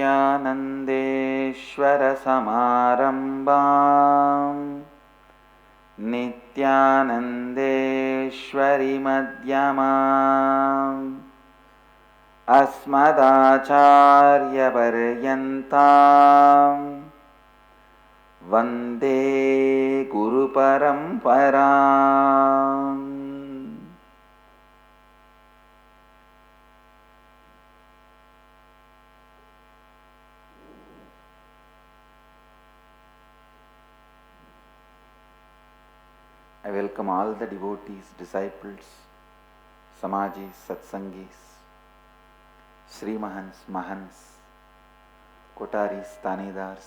नित्यानन्देश्वरसमारम्भाम् नित्यानन्देश्वरि मध्यमाम् अस्मदाचार्यपर्यन्ताम् वन्दे गुरुपरम्पराम्. I welcome all the devotees, disciples, Samajis, Satsangis, Sri Mahans, Mahans, Kotaris, Tanidars,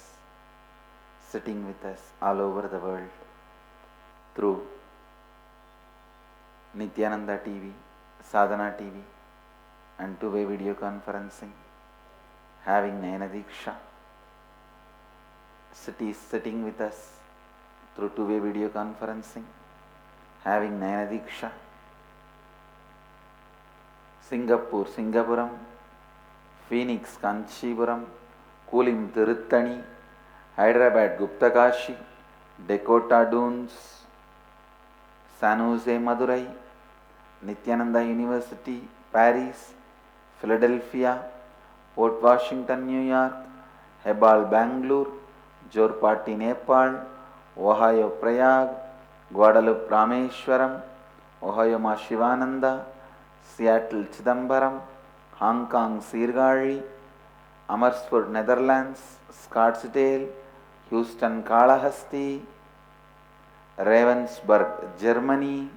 sitting with us all over the world through Nithyananda TV, Sadhana TV and two-way video conferencing, having Nayana Diksha, sitting with us through two-way video conferencing, having Nayana Diksha, Singapore, Singapuram, Phoenix, Kanchipuram, Kulim, Tiruttani, Hyderabad, Guptakashi, Dakota Dunes, San Jose, Madurai, Nithyananda University, Paris, Philadelphia, Port Washington, New York, Hebal, Bangalore, Jorpati, Nepal, Ohio, Prayag, Guadalupe, Rameshwaram, Ohio, Ma Shivananda, Seattle, Chidambaram, Hong Kong, Sirgari, Amersfoort, Netherlands, Scottsdale, Houston, Kalahasti, Ravensburg, Germany.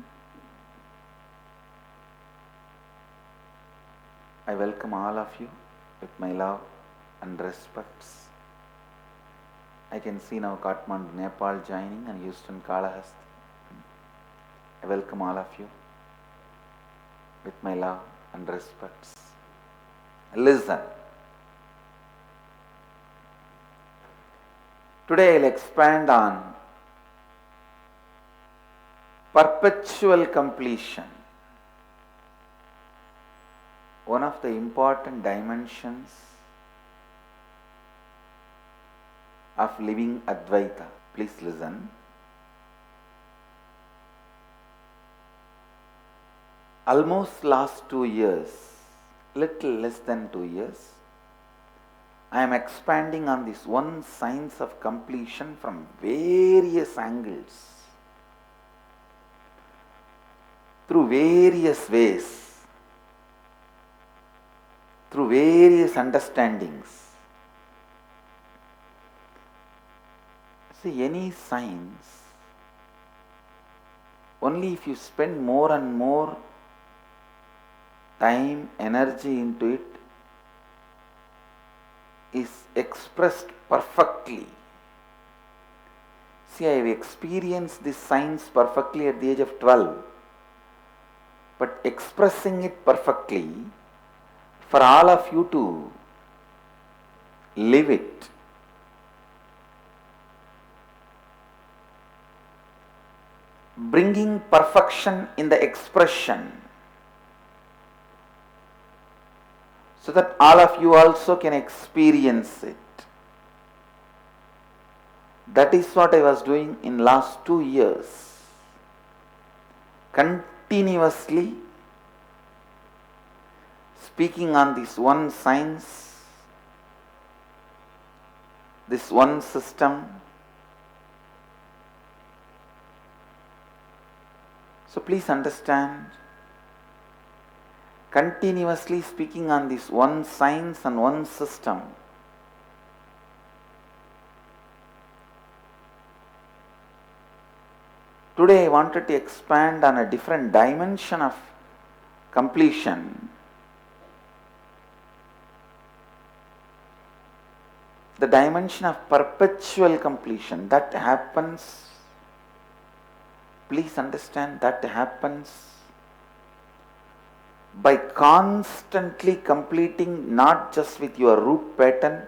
I welcome all of you with my love and respects. I can see now Kathmandu, Nepal joining and Houston, Kalahasti. I welcome all of you with my love and respects. Listen. Today I will expand on perpetual completion, one of the important dimensions of Living Advaitha. Please listen. Almost last 2 years, little less than 2 years, I am expanding on this one science of completion from various angles, through various ways, through various understandings. See, any science, only if you spend more and more time, energy into it, is expressed perfectly. See, I have experienced this science perfectly at the age of 12, but expressing it perfectly for all of you to live it, bringing perfection in the expression, so that all of you also can experience it. That is what I was doing in last 2 years. Continuously speaking on this one science, this one system. So please understand, continuously speaking on this one science and one system, today I wanted to expand on a different dimension of completion. The dimension of perpetual completion that happens, please understand, that happens by constantly completing not just with your root pattern,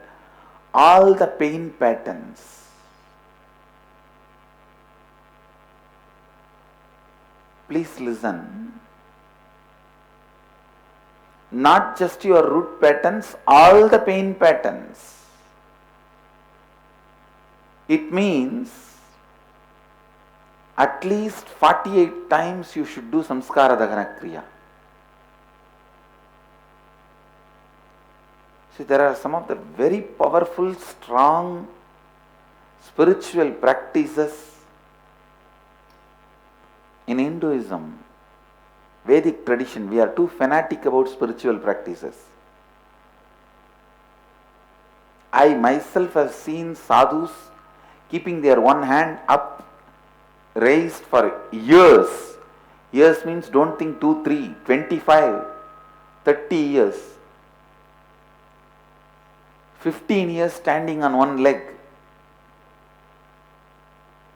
all the pain patterns. Please listen. Not just your root patterns, all the pain patterns. It means at least 48 times you should do Samskara Dhahana Kriya. See, there are some of the very powerful, strong spiritual practices in Hinduism, Vedic tradition. We are too fanatic about spiritual practices. I myself have seen sadhus keeping their one hand up, raised for years. Years means don't think 2, 3, 25, 30 years. 15 years standing on one leg.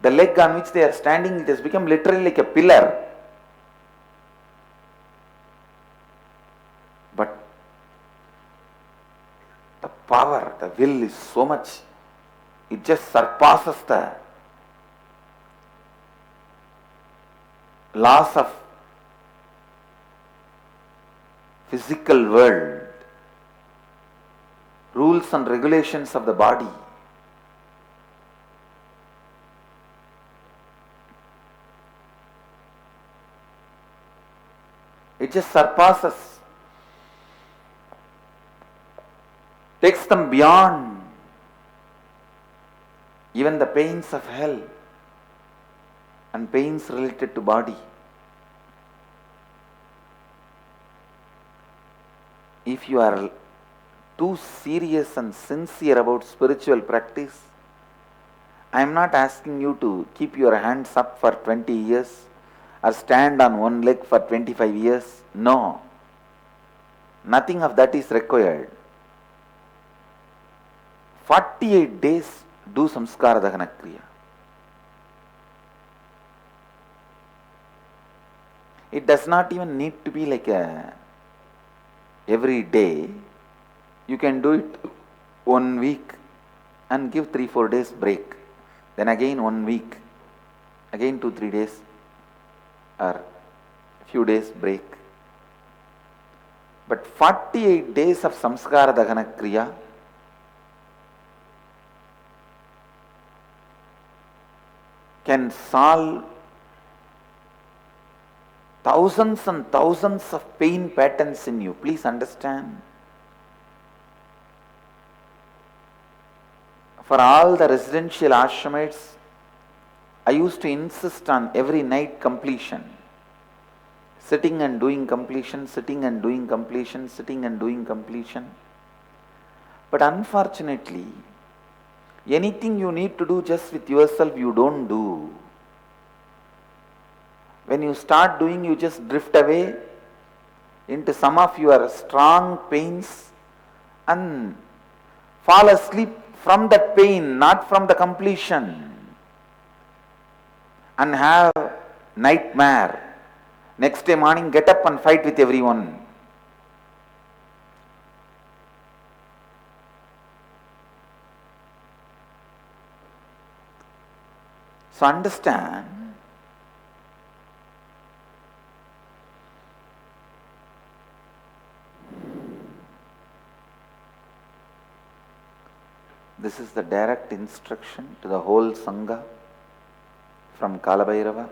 The leg on which they are standing, it has become literally like a pillar. But the power, the will is so much, it just surpasses the laws of physical world, rules and regulations of the body. It just surpasses, takes them beyond even the pains of hell and pains related to body. If you are too serious and sincere about spiritual practice, I am not asking you to keep your hands up for 20 years or stand on one leg for 25 years. No. Nothing of that is required. 48 days do Samskara Dhahana Kriya. It does not even need to be like a every day. You can do it 1 week and give 3-4 days break. Then again 1 week, again 2-3 days or few days break. But 48 days of Samskara Dhahana Kriya can solve thousands and thousands of pain patterns in you. Please understand. For all the residential ashramites, I used to insist on every night completion. Sitting and doing completion, sitting and doing completion, sitting and doing completion. But unfortunately, anything you need to do just with yourself, you don't do. When you start doing, you just drift away into some of your strong pains and fall asleep from that pain, not from the completion, and have nightmare. Next day morning, get up and fight with everyone. So understand, this is the direct instruction to the whole Sangha from Kalabhairava.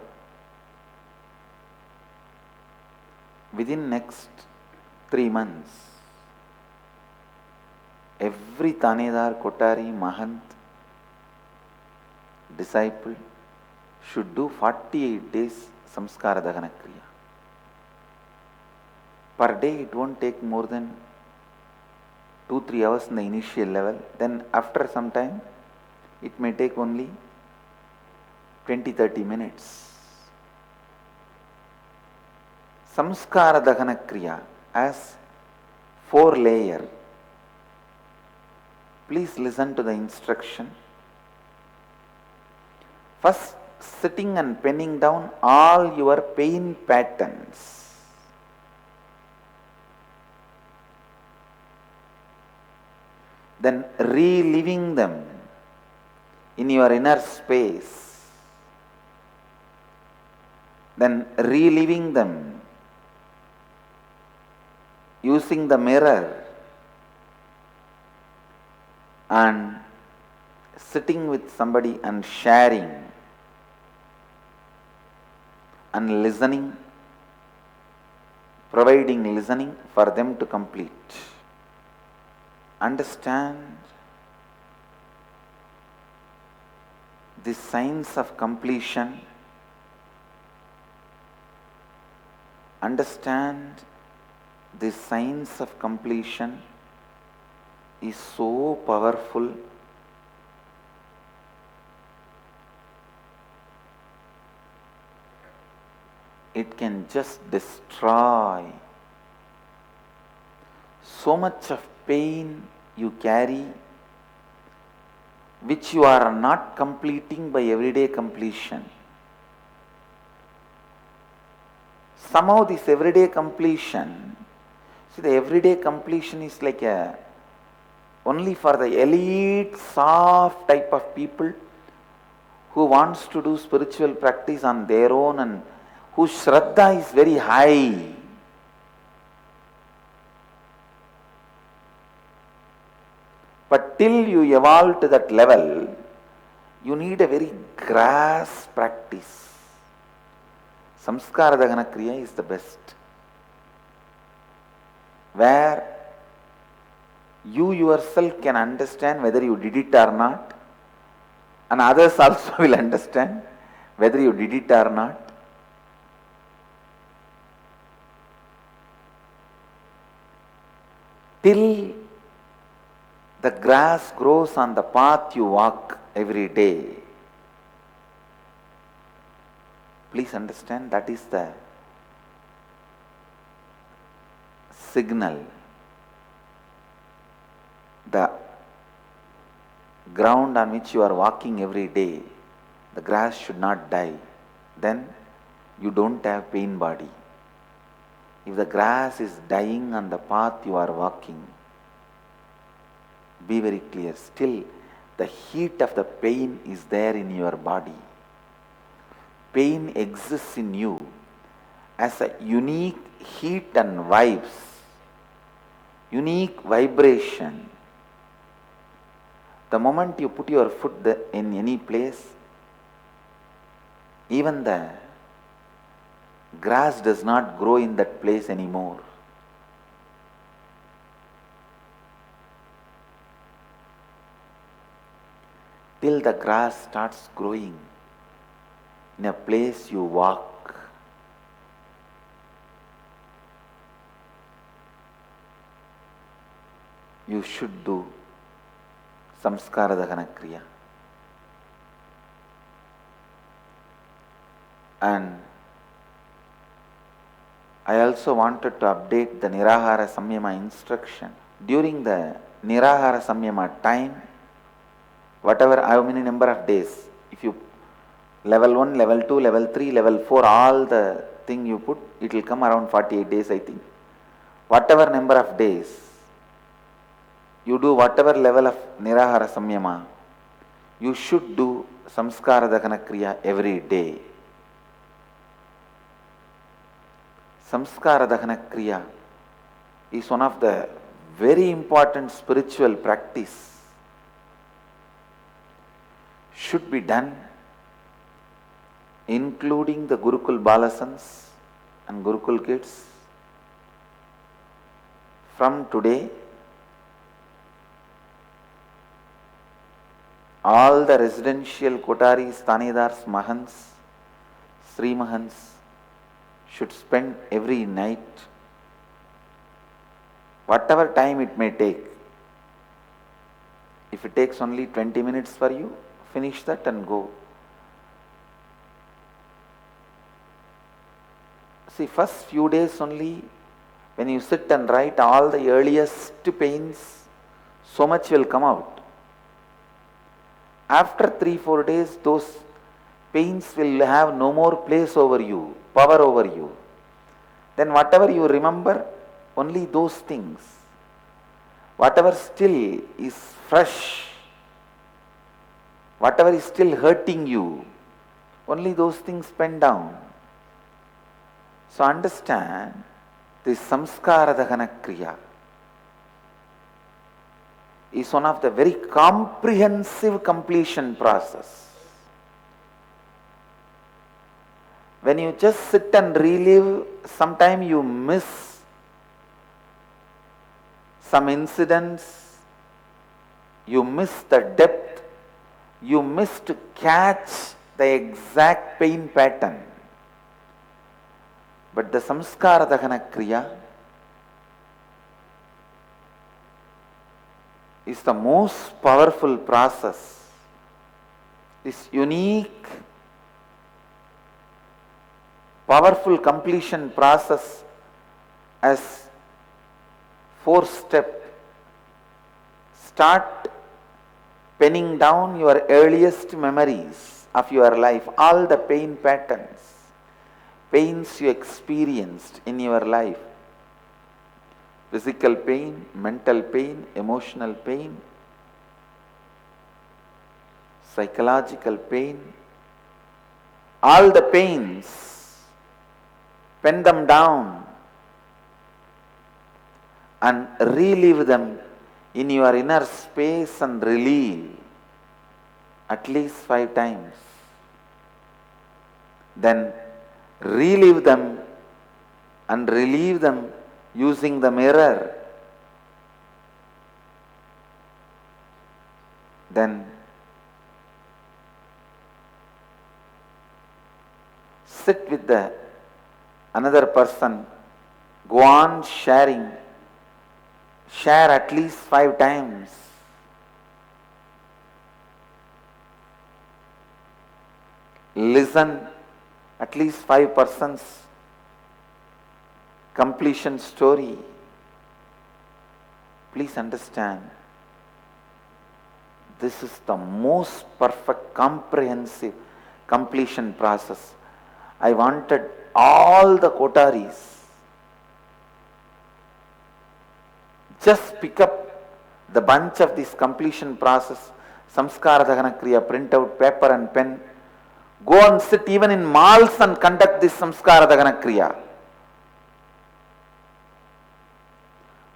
Within next 3 months, every Tanedar, Kotari, Mahant, disciple should do 48 days Samskara Dhahana Kriya. Per day it won't take more than 2-3 hours in the initial level. Then after some time, it may take only 20-30 minutes. Samskara Dhahana Kriya as 4 layer. Please listen to the instruction. First, sitting and penning down all your pain patterns. Then reliving them in your inner space. Then reliving them using the mirror and sitting with somebody and sharing and listening, providing listening for them to complete. Understand the science of completion. Understand the science of completion is so powerful. It can just destroy so much of pain you carry, which you are not completing by everyday completion. Somehow this everyday completion, see, the everyday completion is like only for the elite, soft type of people who wants to do spiritual practice on their own and whose Shraddha is very high. But till you evolve to that level, you need a very grass practice. Samskara Dhahana Kriya is the best, where you yourself can understand whether you did it or not, and others also will understand whether you did it or not. Till the grass grows on the path you walk every day. Please understand, that is the signal. The ground on which you are walking every day, the grass should not die. Then you don't have pain body. If the grass is dying on the path you are walking, be very clear, still the heat of the pain is there in your body. Pain exists in you as a unique heat and vibes, unique vibration. The moment you put your foot in any place, even the grass does not grow in that place anymore. Till the grass starts growing in a place you walk. You should do Samskara Dhahana Kriya. And I also wanted to update the Nirahara Samyama instruction. During the Nirahara Samyama time, whatever, how many number of days, if you level 1, level 2, level 3, level 4, all the thing you put, it will come around 48 days, I think. Whatever number of days, you do whatever level of Nirahara Samyama, you should do Samskara Dhahana Kriya every day. Samskara Dhahana Kriya is one of the very important spiritual practice. Should be done including the Gurukul Balasans and Gurukul kids. From today, all the residential Kotaris, Tanedars, Mahants, Sri Mahants should spend every night, whatever time it may take. If it takes only 20 minutes for you, finish that and go. See, first few days only, when you sit and write, all the earliest pains, so much will come out. After 3-4 days, those pains will have no more place over you, power over you. Then whatever you remember, only those things. Whatever still is fresh, whatever is still hurting you, only those things pen down. So understand, This Samskara Dhahana Kriya is one of the very comprehensive completion process. When you just sit and relive, sometimes you miss some incidents, you miss the depth, you miss to catch the exact pain pattern. But the Samskara Dhahana Kriya is the most powerful process, this unique, powerful completion process as 4-step. Start penning down your earliest memories of your life, all the pain patterns, pains you experienced in your life. Physical pain, mental pain, emotional pain, psychological pain, all the pains, pen them down and relive them in your inner space and relieve at least 5 times. Then relive them and relieve them using the mirror. Then sit with another person, go on sharing, share at least 5 times. Listen at least 5 persons completion story. Please understand, this is the most perfect, comprehensive completion process. I wanted all the kotaris just pick up the bunch of this completion process, Samskara Dhahana Kriya, print out paper and pen, go and sit even in malls and conduct this Samskara Dhahana Kriya.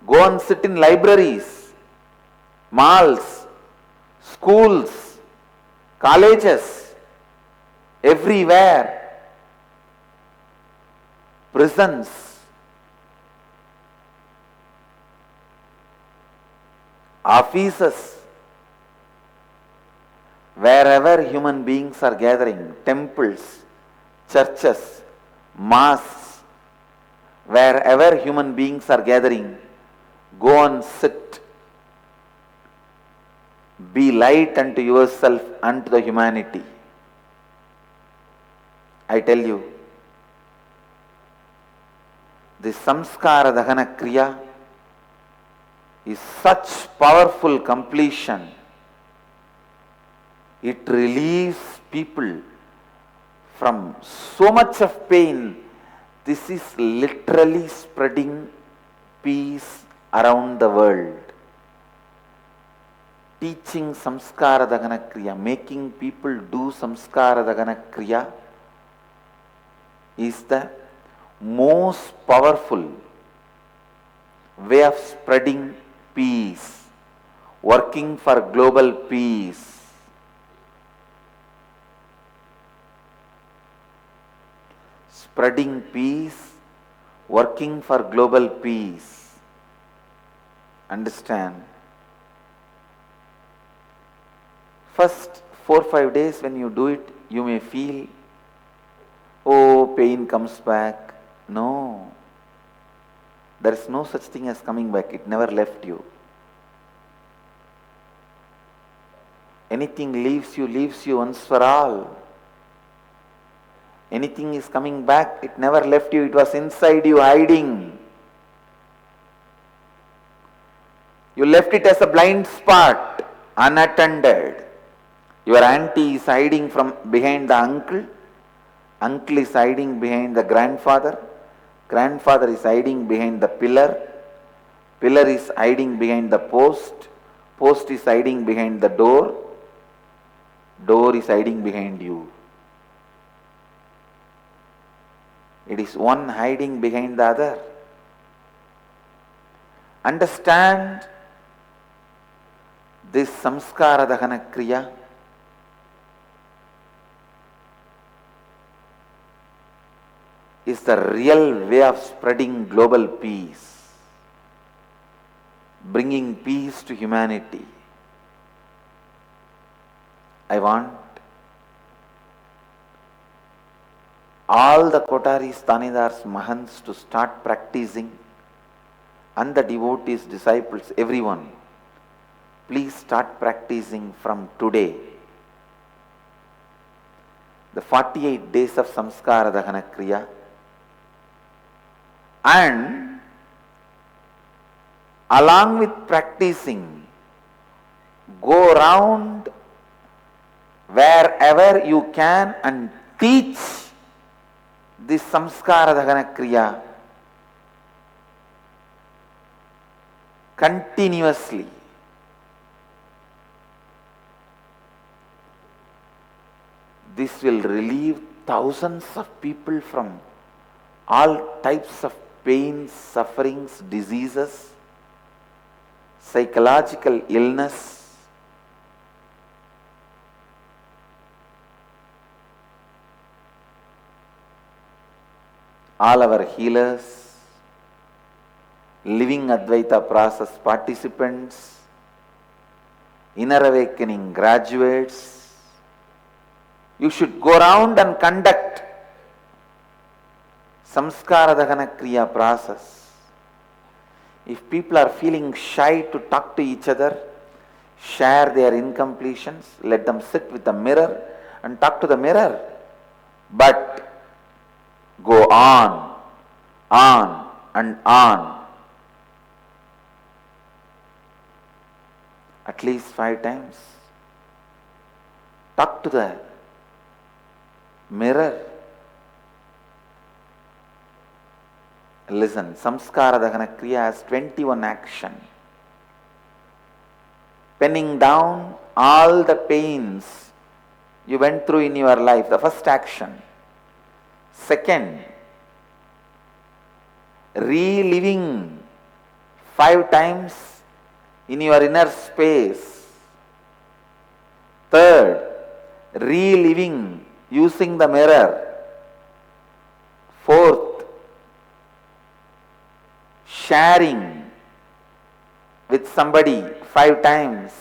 Go and sit in libraries, malls, schools, colleges, everywhere, prisons, offices, wherever human beings are gathering, temples, churches, mosques, wherever human beings are gathering, go and sit. Be light unto yourself and to the humanity. I tell you, this Samskara Dhahana Kriya is such powerful completion. It relieves people from so much of pain. This is literally spreading peace around the world. Teaching Samskara Dhahana Kriya, making people do Samskara Dhahana Kriya is the most powerful way of spreading peace, working for global peace. Spreading peace, working for global peace. Understand? First 4-5 days when you do it, you may feel, oh, pain comes back. No. There is no such thing as coming back. It never left you. Anything leaves you once for all. Anything is coming back, it never left you. It was inside you hiding. You left it as a blind spot, unattended. Your auntie is hiding from behind the uncle. Uncle is hiding behind the grandfather. Grandfather is hiding behind the pillar. Pillar is hiding behind the post. Post is hiding behind the door. Door is hiding behind you. It is one hiding behind the other. Understand this Samskara Dhahana Kriya is the real way of spreading global peace, bringing peace to humanity. I want all the Kotaris, Tanidars, Mahants to start practicing, and the devotees, disciples, everyone, please start practicing from today. The 48 days of Samskara Dhahana Kriya, and along with practicing, go around wherever you can and teach this Samskara Dhahana Kriya continuously. This will relieve thousands of people from all types of pains, sufferings, diseases, psychological illness. All our healers, Living Advaitha process participants, Inner Awakening graduates, you should go around and conduct Samskara Dhahana Kriya process. If people are feeling shy to talk to each other, share their incompletions, let them sit with the mirror and talk to the mirror. But go on and on. At least 5 times. Talk to the mirror. Listen, Samskara Dhahana Kriya has 21 action. Penning down all the pains you went through in your life, the first action. Second, reliving 5 times in your inner space. Third, reliving using the mirror. Fourth, sharing with somebody 5 times.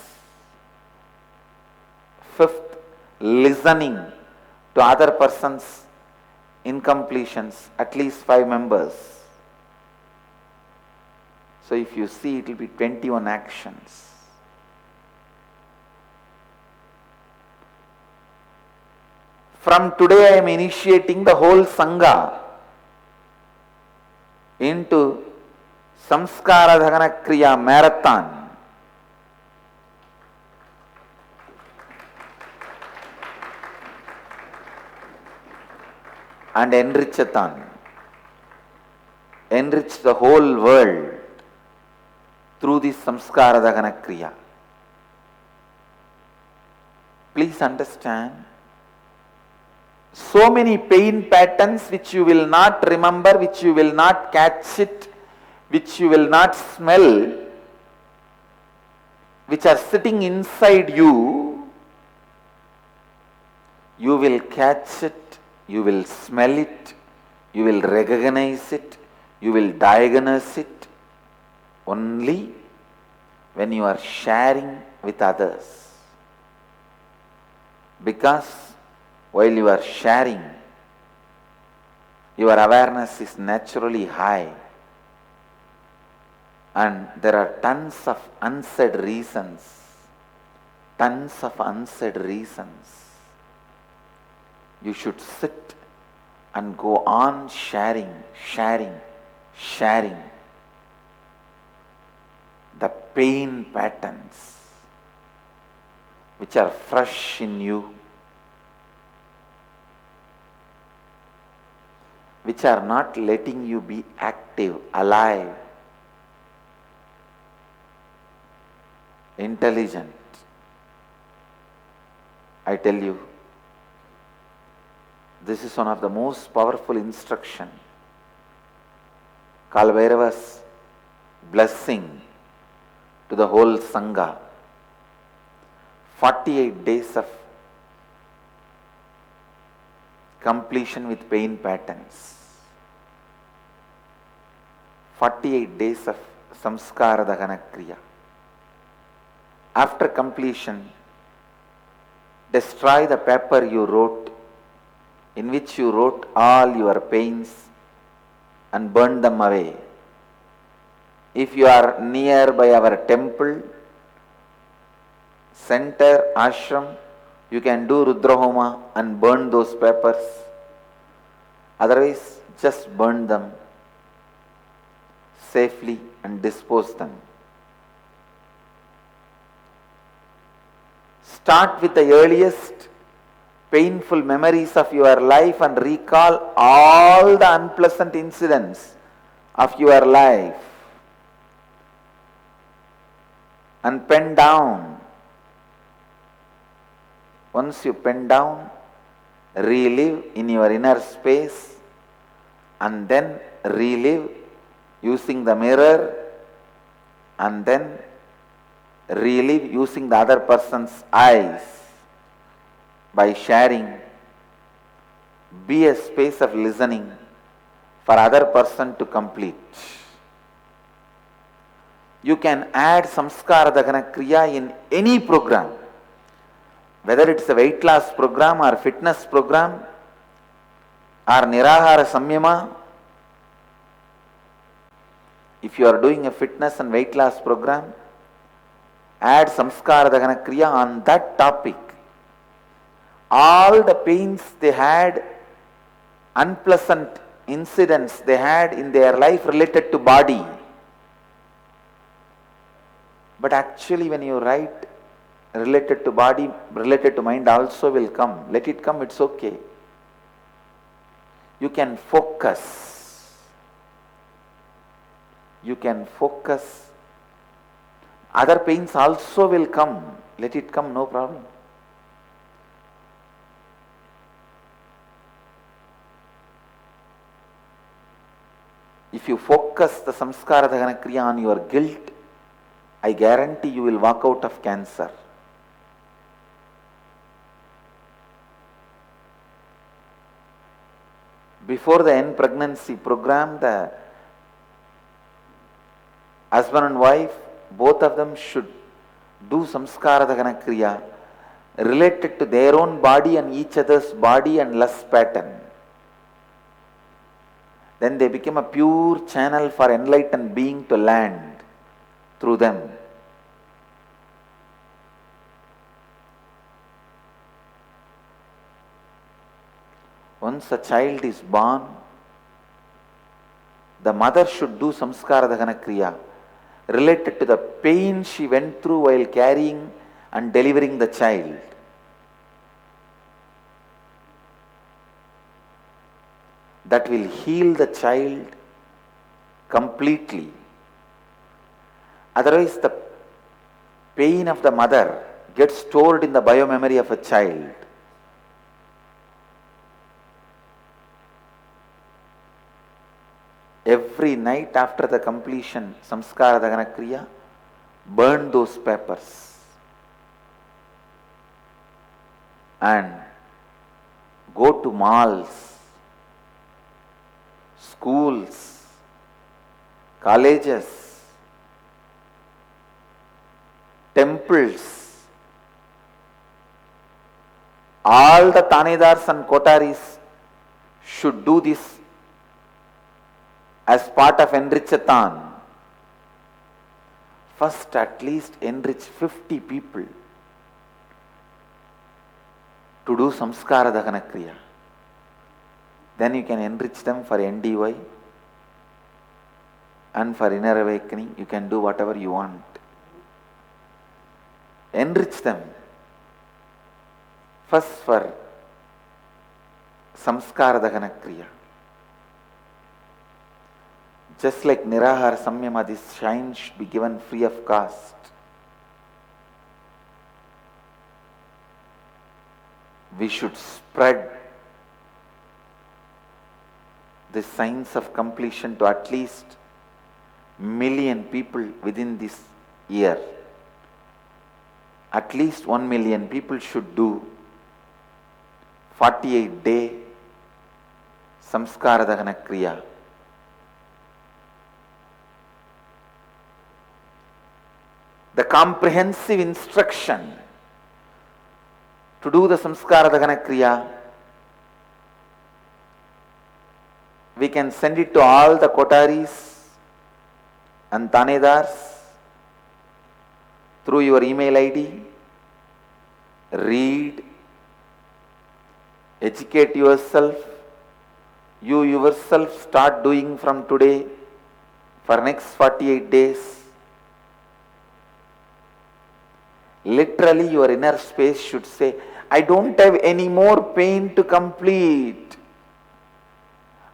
Fifth, listening to other person's incompletions, at least 5 members. So if you see, it will be 21 actions. From today I am initiating the whole Sangha into Samskara Dhahana Kriya marathon. And enrichathon. Enrich the whole world through this Samskara Dhahana Kriya. Please understand, so many pain patterns which you will not remember, which you will not catch it, which you will not smell, which are sitting inside you, you will catch it, you will smell it, you will recognize it, you will diagnose it only when you are sharing with others. Because while you are sharing, your awareness is naturally high. And there are tons of unsaid reasons. Tons of unsaid reasons. You should sit and go on sharing the pain patterns which are fresh in you, which are not letting you be active, alive, intelligent. I tell you, this is one of the most powerful instruction. Kalbhairava's blessing to the whole Sangha. 48 days of completion with pain patterns. 48 days of Samskara Dhahana Kriya. After completion, destroy the paper you wrote, in which you wrote all your pains, and burn them away. If you are near by our temple, center, ashram, you can do Rudrahoma and burn those papers. Otherwise, just burn them safely and dispose them. Start with the earliest painful memories of your life and recall all the unpleasant incidents of your life. And pen down. Once you pen down, relive in your inner space, and then relive using the mirror, and then relive using the other person's eyes by sharing. Be a space of listening for other person to complete. You can add Samskara Dhahana Kriya in any program, whether it's a weight loss program or fitness program or Nirahara Samyama. If you are doing a fitness and weight loss program, add Samskara Dhahana Kriya on that topic. All the pains they had, unpleasant incidents they had in their life related to body. But actually when you write related to body, related to mind also will come. Let it come, it's okay. You can focus. You can focus. Other pains also will come. Let it come, no problem. If you focus the Samskara Dhahana Kriya on your guilt, I guarantee you will walk out of cancer. Before the end pregnancy program, the husband and wife, both of them should do Samskara Dhahana Kriya related to their own body and each other's body and lust pattern. Then they become a pure channel for enlightened being to land through them. Once a child is born, the mother should do Samskara Dhahana Kriya related to the pain she went through while carrying and delivering the child. That will heal the child completely. Otherwise, the pain of the mother gets stored in the biomemory of a child. Every night after the completion, Samskara Dhahana Kriya, burn those papers and go to malls, schools, colleges, temples. All the Tanedars and Kotaris should do this as part of Enrichathon. First, at least enrich 50 people to do Samskara Dhahana Kriya. Then you can enrich them for NDY and for inner awakening. You can do whatever you want. Enrich them. First for Samskara Dhahana Kriya. Just like Nirahara Samyama, this shine should be given free of cost. We should spread the signs of completion to at least million people within this year. At least 1 million people should do 48-day Samskara Dhahana Kriya. The comprehensive instruction to do the Samskara Dhahana Kriya, we can send it to all the kotaris and tanedars through your email ID. Read, educate yourself. You yourself start doing from today for next 48 days. Literally your inner space should say, I don't have any more pain to complete.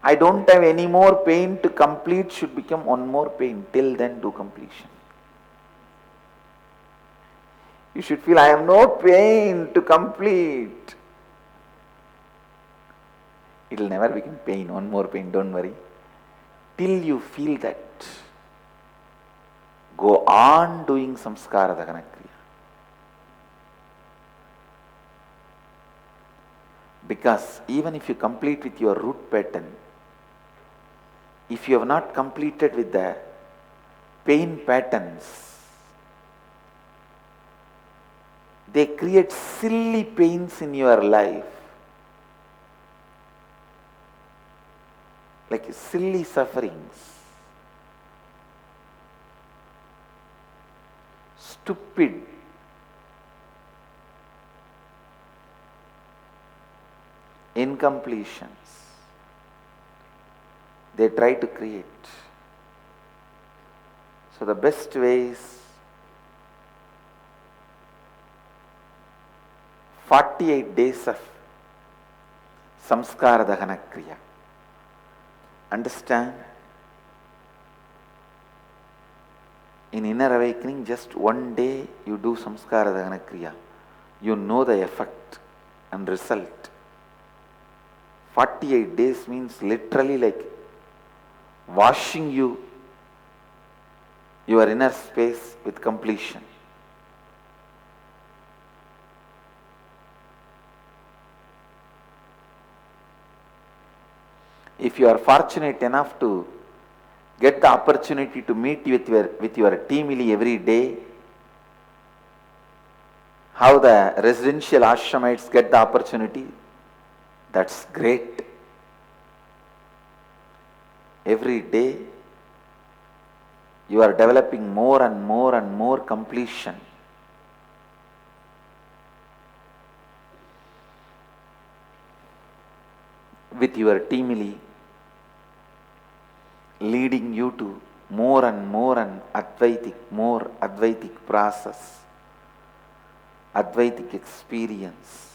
I don't have any more pain to complete should become one more pain. Till then do completion. You should feel, I have no pain to complete. It will never become pain, one more pain, don't worry. Till you feel that, go on doing Samskara Dhahana Kriya. Because even if you complete with your root pattern, if you have not completed with the pain patterns, they create silly pains in your life, like silly sufferings, stupid, incompletions. They try to create. So the best way is 48 days of Samskara Dhahana Kriya. Understand? In inner awakening, just one day you do Samskara Dhahana Kriya. You know the effect and result. 48 days means literally like washing your inner space with completion. If you are fortunate enough to get the opportunity to meet with your teamily every day, how the residential ashramites get the opportunity, that's great. Every day you are developing more and more and more completion. With your teamily leading you to more and more and more Advaitic process, Advaitic experience.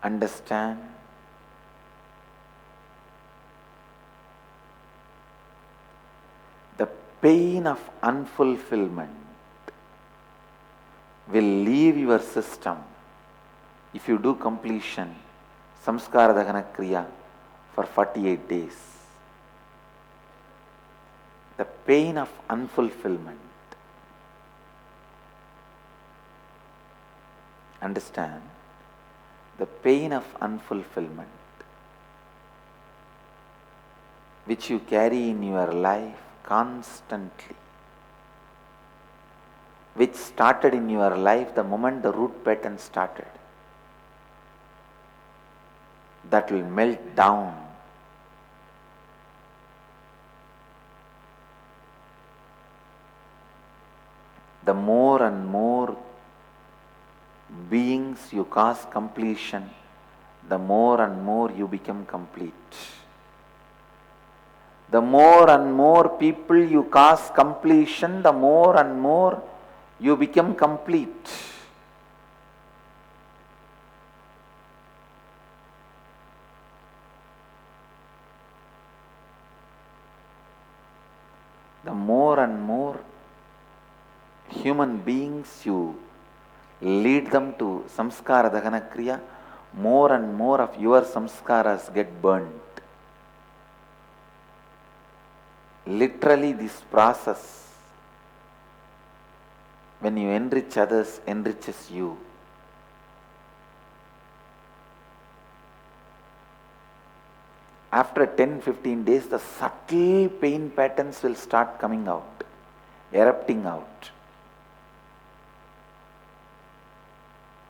Understand? The pain of unfulfillment will leave your system if you do completion, Samskara Dhahana Kriya, for 48 days. The pain of unfulfillment. Understand? The pain of unfulfillment which you carry in your life constantly, which started in your life the moment the root pattern started, that will melt down. The more and more beings you cause completion, the more and more you become complete. The more and more people you cause completion, the more and more you become complete. The more and more human beings you lead them to Samskara Dhahana Kriya, more and more of your samskaras get burnt. Literally, this process, when you enrich others, enriches you. After 10-15 days, the subtle pain patterns will start coming out, erupting out.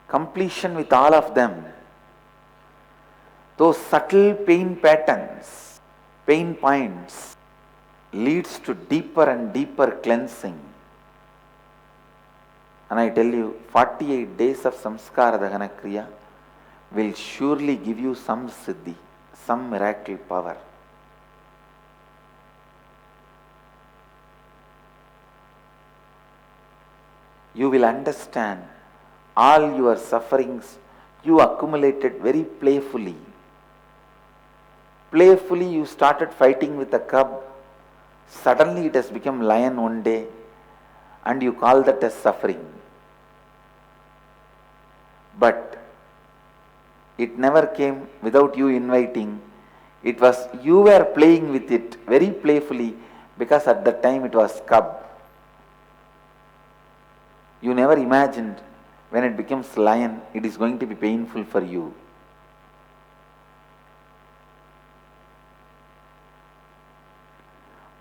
Completion with all of them. Those subtle pain patterns, pain points, leads to deeper and deeper cleansing. And I tell you, 48 days of Samskara Dhahana Kriya will surely give you some siddhi, some miracle power. You will understand all your sufferings you accumulated very playfully. Playfully you started fighting with a cub. Suddenly it has become lion one day and you call that as suffering. But it never came without you inviting. It was you were playing with it very playfully because at that time it was cub. You never imagined when it becomes lion, it is going to be painful for you.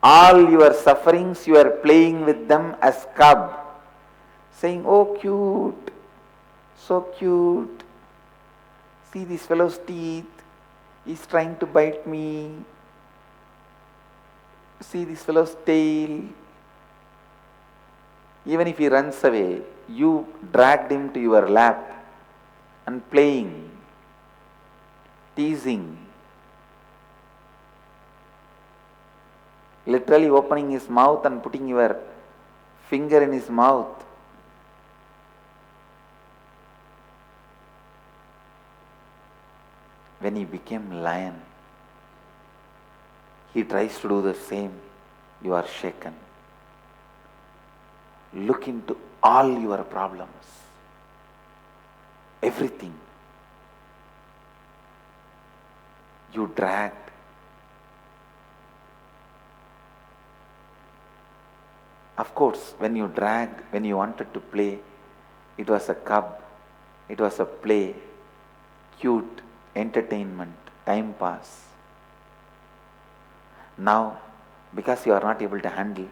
All your sufferings, you are playing with them as cub, saying, "Oh, cute, so cute. See this fellow's teeth, he's trying to bite me. See this fellow's tail." Even if he runs away, you dragged him to your lap and playing, teasing, literally opening his mouth and putting your finger in his mouth. When he became lion, he tries to do the same. You are shaken. Look into all your problems, everything you dragged. Of course, when you dragged, when you wanted to play, it was a cub, it was a play, cute, entertainment, time pass. Now, because you are not able to handle,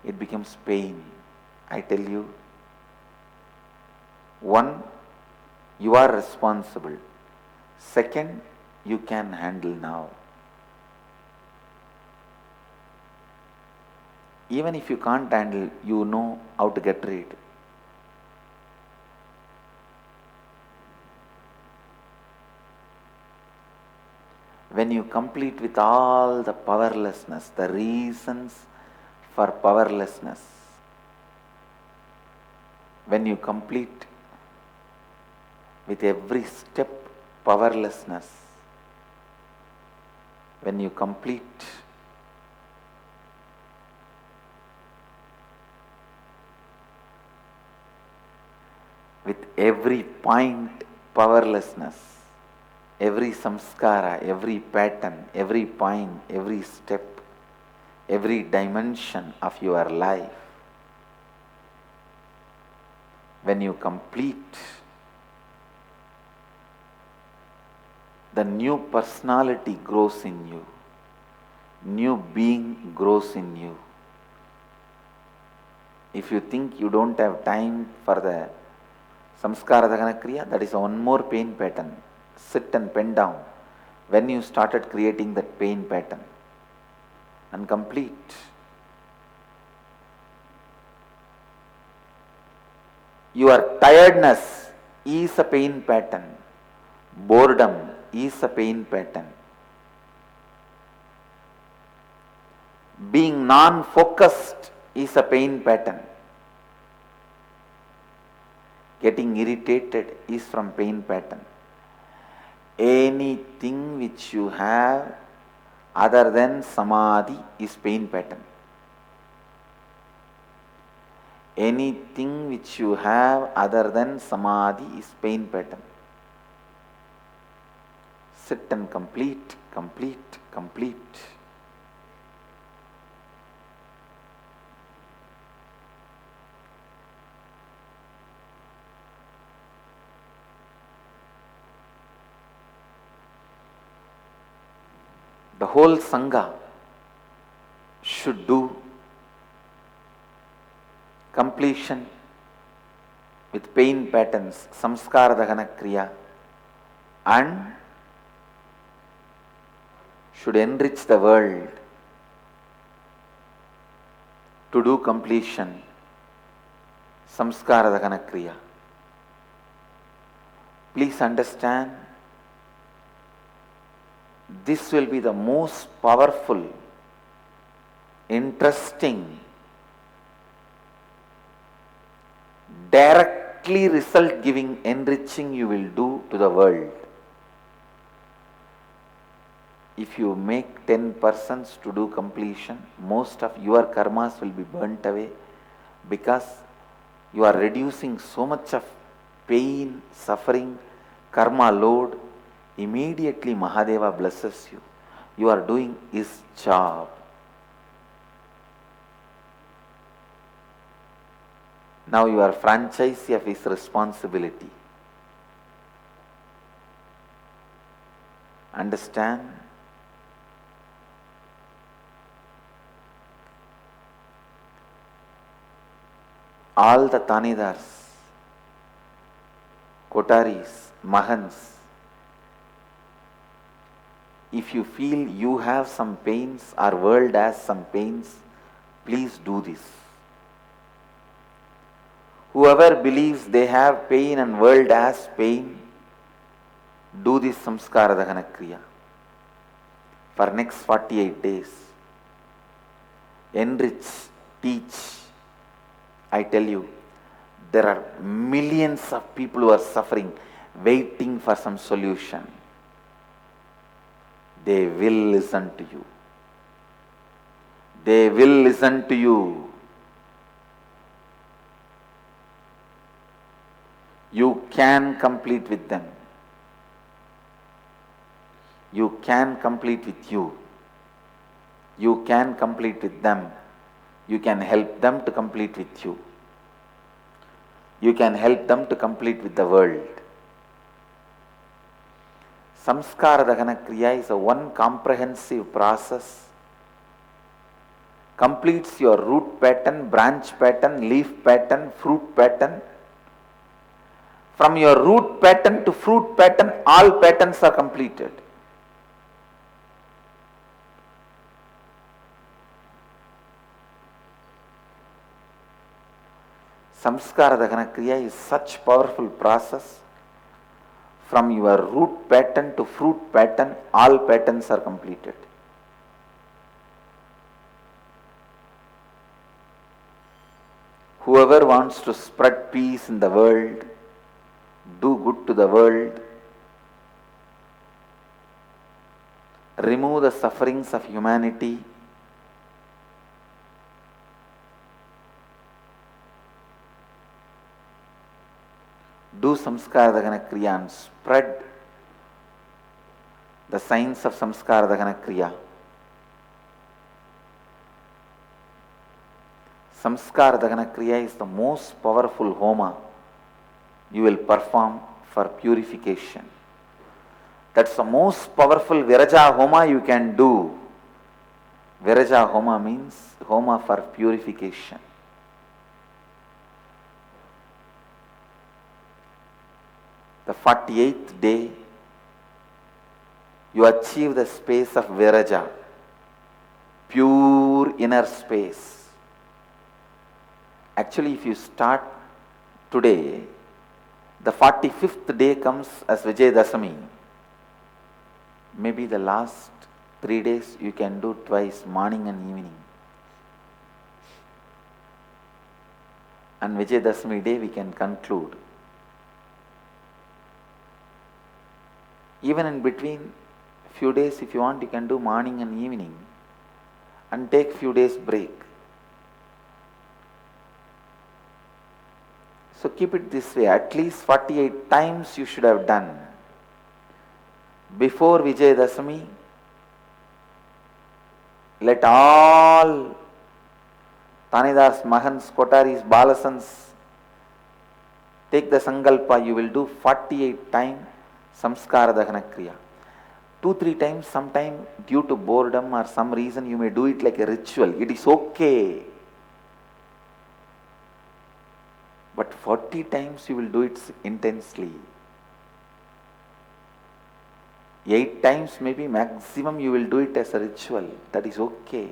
it becomes pain. I tell you, one, you are responsible. Second, you can handle now. Even if you can't handle, you know how to get rid. When you complete with all the powerlessness, the reasons for powerlessness, when you complete with every step powerlessness, when you complete with every point powerlessness, every samskara, every pattern, every point, every step, every dimension of your life, when you complete, the new personality grows in you, new being grows in you. If you think you don't have time for the Samskara Dhahana Kriya, that is one more pain pattern. Sit and pen down when you started creating that pain pattern and complete. Your tiredness is a pain pattern. Boredom is a pain pattern. Being non-focused is a pain pattern. Getting irritated is from pain pattern. Anything which you have other than samadhi is pain pattern. Anything which you have other than samadhi is pain pattern. Sit and complete, complete, complete. The whole Sangha should do completion with pain patterns, Samskara Dhahana Kriya, and should enrich the world to do completion, Samskara Dhahana Kriya. Please understand, this will be the most powerful, interesting, directly result giving, enriching you will do to the world. If you make 10 persons to do completion, most of your karmas will be burnt away, because you are reducing so much of pain, suffering, karma load. Immediately Mahadeva blesses you. You are doing his job. Now you are franchisee of his responsibility. Understand? All the Tanidars, Kotaris, Mahans, if you feel you have some pains or world has some pains, please do this. Whoever believes they have pain and world has pain, do this Samskara Dhahana Kriya for next 48 days. Enrich, teach. I tell you, there are millions of people who are suffering, waiting for some solution. They will listen to you. They will listen to you. You can complete with them. You can complete with you. You can complete with them. You can help them to complete with you. You can help them to complete with the world. Samskara Dhahana Kriya is a one comprehensive process. Completes your root pattern, branch pattern, leaf pattern, fruit pattern. From your root pattern to fruit pattern, all patterns are completed. Samskara Dhahana Kriya is such powerful process. From your root pattern to fruit pattern, all patterns are completed. Whoever wants to spread peace in the world, do good to the world, remove the sufferings of humanity, do Samskara Dhahana Kriya and spread the signs of Samskara Dhahana Kriya. Samskara Dhahana Kriya is the most powerful homa you will perform for purification. That's the most powerful Viraja Homa you can do. Viraja Homa means Homa for purification. The 48th day, you achieve the space of Viraja, pure inner space. Actually, if you start today, the 45th day comes as Vijayadashami. Maybe the last 3 days you can do twice, morning and evening. And Vijayadashami day we can conclude. Even in between few days, if you want, you can do morning and evening and take few days break. So keep it this way, at least 48 times you should have done. Before Vijayadashami, let all Tanidas, Mahans, Kotaris, Balasans take the Sankalpa, you will do 48 times Samskara Dhahana Kriya. 2, 3 times, sometime due to boredom or some reason you may do it like a ritual. It is okay. But 40 times you will do it intensely. 8 times maybe maximum you will do it as a ritual. That is okay.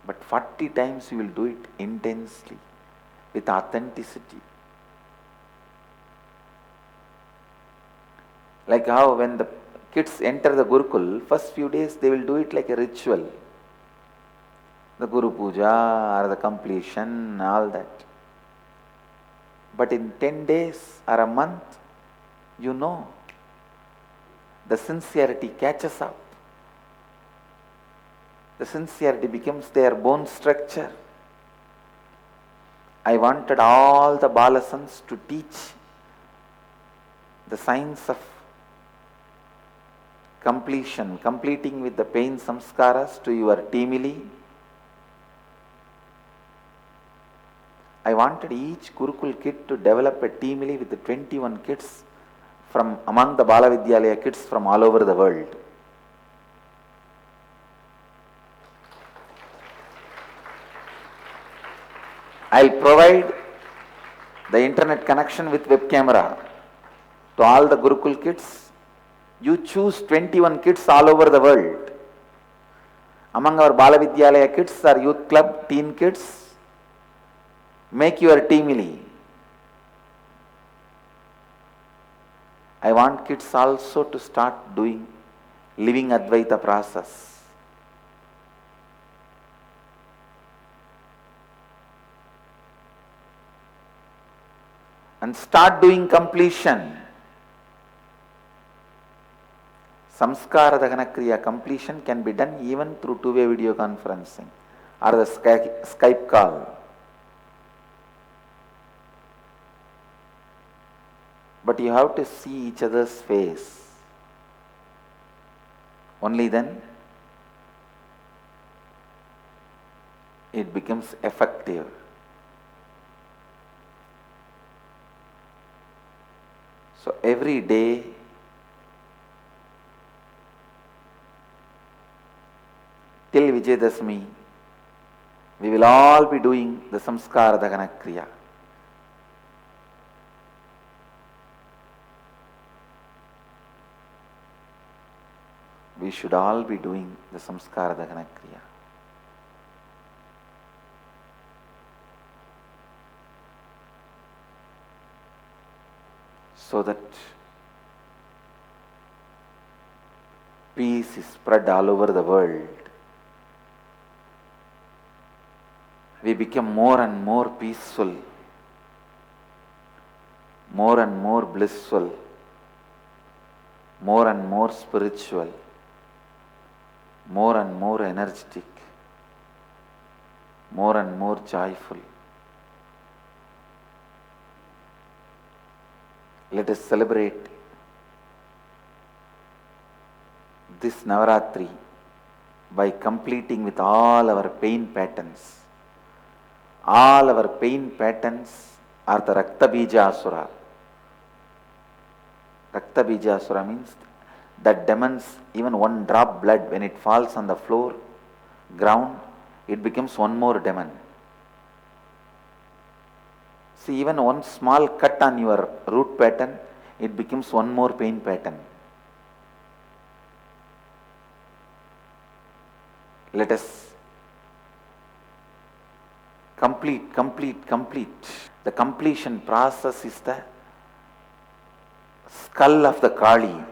But 40 times you will do it intensely, with authenticity. Like how when the kids enter the Gurukul, first few days they will do it like a ritual. The Guru Puja or the completion, all that. But in 10 days or a month, you know, the sincerity catches up. The sincerity becomes their bone structure. I wanted all the Balasans to teach the science of completion, completing with the pain samskaras to your teamili. I wanted each Gurukul kid to develop a teamili with the 21 kids from among the Bala Vidyalaya kids from all over the world. I'll provide the internet connection with web camera to all the Gurukul kids. You choose 21 kids all over the world. Among our Bala Vidyalaya kids or youth club, teen kids, make your teamili. I want kids also to start doing Living Advaitha process. And start doing completion. Samskara Dhahana Kriya completion can be done even through two-way video conferencing or the Skype call. But you have to see each other's face. Only then it becomes effective. So every day till Vijayadashami, we will all be doing the Samskara Dhahana Kriya. We should all be doing the Samskara Dhahana Kriya. So that peace is spread all over the world. We become more and more peaceful, more and more blissful, more and more spiritual, more and more energetic, more and more joyful. Let us celebrate this Navaratri by completing with all our pain patterns. All our pain patterns are the Rakta Bija Asura. Rakta Bija Asura means that demons, even one drop blood, when it falls on the floor, ground, it becomes one more demon. See, even one small cut on your root pattern, it becomes one more pain pattern. Let us complete. The completion process is the skull of the Kali,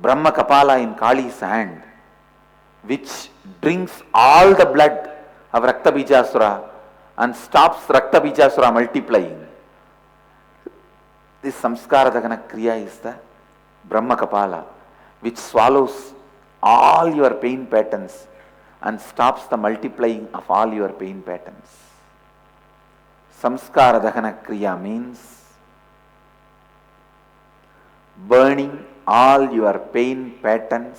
Brahma Kapala in Kali's hand, which drinks all the blood of Rakta Bijasura and stops Rakta Bijasura multiplying. This Samskara Dhahana Kriya is the Brahma Kapala, which swallows all your pain patterns and stops the multiplying of all your pain patterns. Samskara Dhahana Kriya means burning all your pain patterns,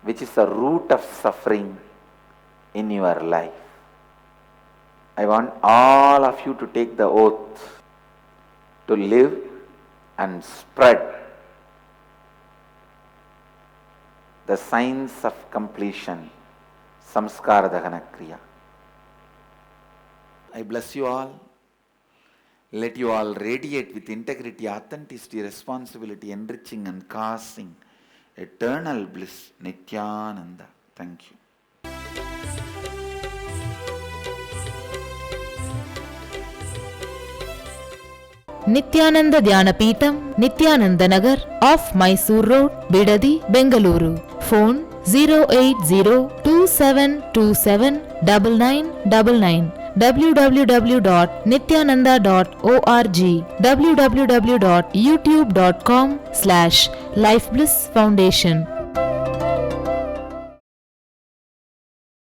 which is the root of suffering in your life. I want all of you to take the oath to live and spread the science of completion, Samskara Dhahana Kriya. I bless you all. Let you all radiate with integrity, authenticity, responsibility, enriching and causing eternal bliss. Nithyananda. Thank you. Nithyananda Dhyanapitham, Nithyananda Nagar, off Mysore Road, Bidadi, Bengaluru. Phone 08027279999. www.nithyananda.org, www.youtube.com/Life Bliss Foundation.